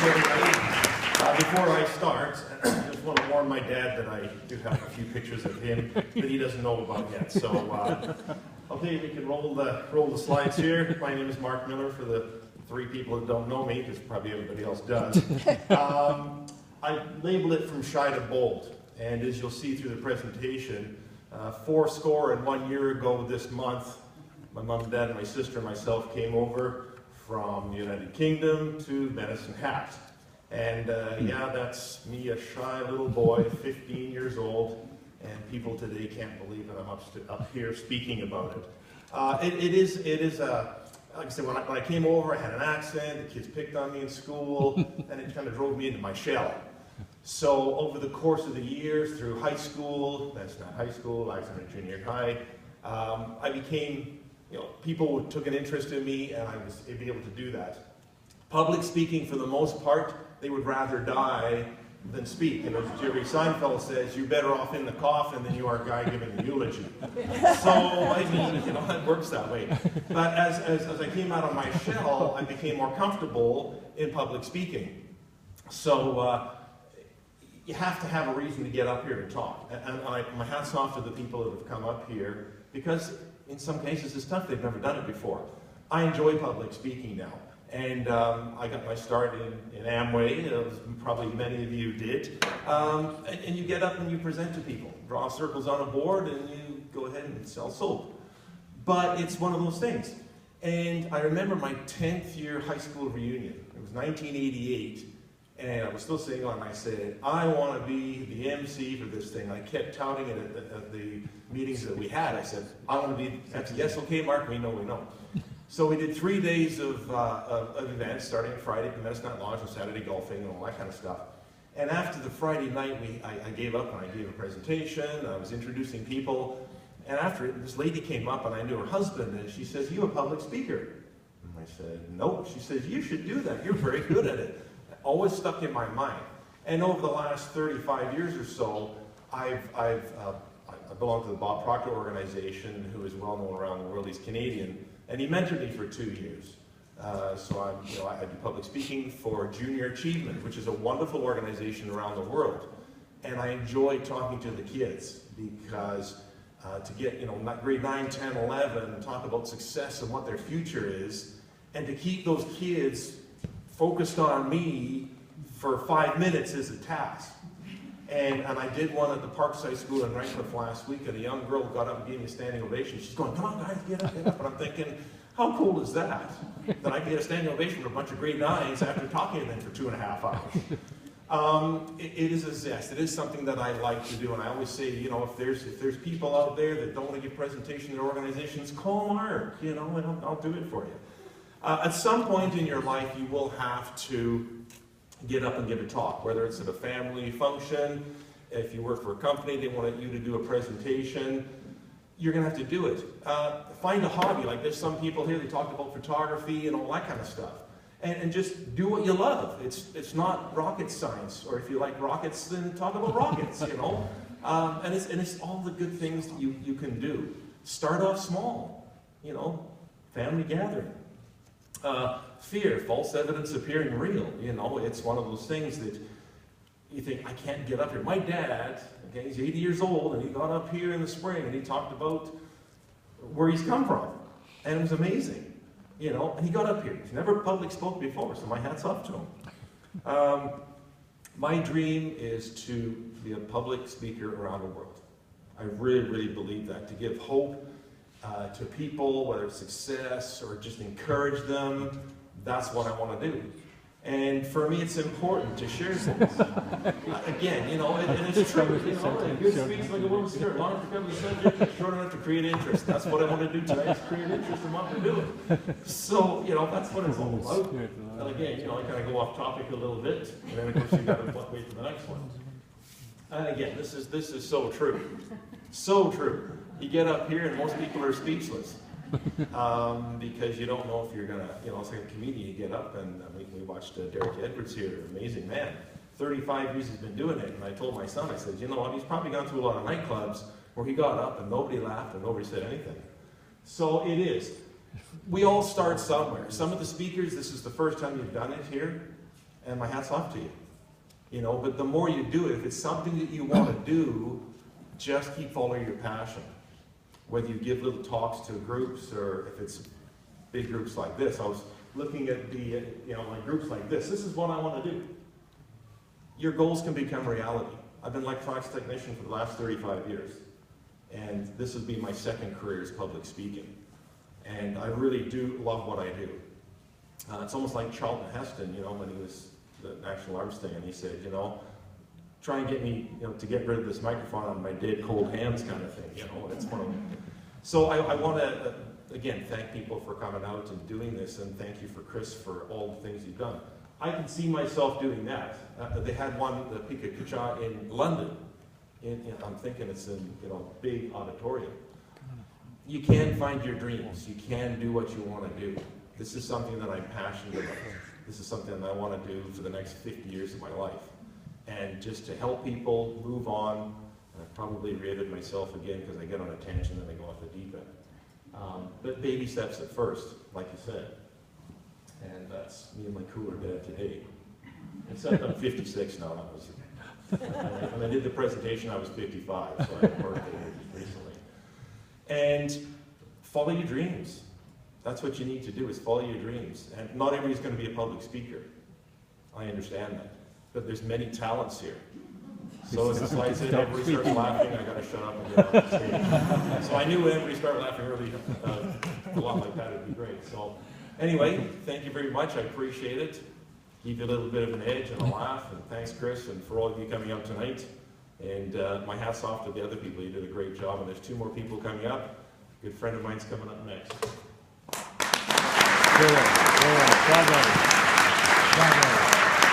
everybody. Before I start, I just want to warn my dad that I do have a few pictures of him that he doesn't know about yet. So I'll tell you, we can roll the slides here. My name is Mark Miller, for the 3 people that don't know me, because probably everybody else does. I labeled it from shy to bold, and as you'll see through the presentation, 401 years ago this month, my mom and dad and my sister and myself came over from the United Kingdom to Medicine Hat. And yeah, that's me, a shy little boy, 15 years old, and people today can't believe that I'm up here speaking about it. It is like I said, when I came over, I had an accent, the kids picked on me in school, and it kind of drove me into my shell. So over the course of the years, through high school, that's not high school, I was in junior high, I became, people took an interest in me, and I was able to do that. Public speaking, for the most part, they would rather die than speak. As Jerry Seinfeld says, you're better off in the coffin than you are a guy giving the eulogy. So, I mean, it works that way. But as I came out of my shell, I became more comfortable in public speaking. So, you have to have a reason to get up here and talk. And my hat's off to the people that have come up here, because in some cases it's tough, they've never done it before. I enjoy public speaking now. And I got my start in Amway, as probably many of you did. And you get up and you present to people, draw circles on a board, and you go ahead and sell soap. But it's one of those things. And I remember my 10th year high school reunion. It was 1988, and I was still sitting on, and I said, I want to be the MC for this thing. I kept touting it at the meetings that we had. I said, I want to be the MC. Yes, okay, Mark, we know. So we did 3 days of events, starting Friday at the Medicine Hat Lodge, and Saturday golfing and all that kind of stuff. And after the Friday night, I gave up and I gave a presentation. I was introducing people. And after it, this lady came up, and I knew her husband, and she says, "You a public speaker?" And I said, "No." She says, "You should do that. You're very good at it." Always stuck in my mind. And over the last 35 years or so, I belong to the Bob Proctor organization, who is well known around the world. He's Canadian. And he mentored me for 2 years. So I do public speaking for Junior Achievement, which is a wonderful organization around the world. And I enjoy talking to the kids, because to get, grade 9, 10, 11, and talk about success and what their future is, and to keep those kids focused on me for 5 minutes is a task. And I did one at the Parkside School in Rancliffe last week, and a young girl got up and gave me a standing ovation. She's going, "Come on, guys, get up, get up." And I'm thinking, how cool is that? That I get a standing ovation from a bunch of grade 9s after talking to them for 2.5 hours. It is a zest. It is something that I like to do, and I always say, if there's people out there that don't want to give presentations in their organizations, call Mark, and I'll do it for you. At some point in your life, you will have to get up and give a talk, whether it's at a family function, if you work for a company, they want you to do a presentation, you're going to have to do it. Find a hobby. Like there's some people here, they talked about photography and all that kind of stuff. And just do what you love. It's not rocket science, or if you like rockets, then talk about rockets, And it's all the good things that you can do. Start off small, family gathering. Fear, false evidence appearing real. It's one of those things that you think, I can't get up here. My dad, okay, he's 80 years old, and he got up here in the spring, and he talked about where he's come from. And it was amazing, and he got up here. He's never public spoke before, so my hat's off to him. My dream is to be a public speaker around the world. I really, really believe that, to give hope to people, whether it's success or just encourage them. That's what I want to do. And for me, it's important to share things. Again, and it's true. A good speech like a woman's skirt, long enough to cover the subject, short enough to create interest. That's what I want to do today, is create interest in what we're doing. So, that's what it's all about. And again, I kind of go off topic a little bit, and then of course you've got to wait for the next one. And again, this is so true. So true. You get up here and most people are speechless. Because you don't know if you're going to, it's like a comedian, you get up, and we watched Derek Edwards here, amazing man. 35 years he's been doing it, and I told my son, I said, he's probably gone through a lot of nightclubs where he got up and nobody laughed and nobody said anything. So it is. We all start somewhere. Some of the speakers, this is the first time you've done it here. And my hat's off to you. You know, but the more you do it, if it's something that you want to do, just keep following your passion. Whether you give little talks to groups or if it's big groups like this. I was looking at the, you know, like groups like this. This is what I want to do. Your goals can become reality. I've been an electronics technician for the last 35 years. And this would be my second career as public speaking. And I really do love what I do. It's almost like Charlton Heston, you know, when he was the National Arms thing, and he said, you know, try and get me, you know, to get rid of this microphone on my dead cold hands kind of thing, you know. It's one of them. So I want to, again, thank people for coming out and doing this, and thank you for Chris for all the things you've done. I can see myself doing that. They had one, the Pekah Kucha in London. I'm thinking it's in, you know, big auditorium. You can find your dreams. You can do what you want to do. This is something that I'm passionate about. This is something that I want to do for the next 50 years of my life. And just to help people move on, and I've probably reiterated myself again because I get on a tangent and I go off the deep end. But baby steps at first, like you said. And that's me and my cooler dad today. Except I'm 56 now. When I did the presentation, I was 55, so I had a birthday recently. And follow your dreams. That's what you need to do, is follow your dreams. And not everybody's going to be a public speaker. I understand that. But there's many talents here. So as the slide said, everybody starts laughing, I got to shut up and get off the stage. So I knew when everybody started laughing early, a lot like that would be great. So anyway, thank you very much. I appreciate it. Give you a little bit of an edge and a laugh. And thanks, Chris, and for all of you coming out tonight. And my hat's off to the other people. You did a great job. And there's 2 more people coming up. A good friend of mine's coming up next. Good. Well done.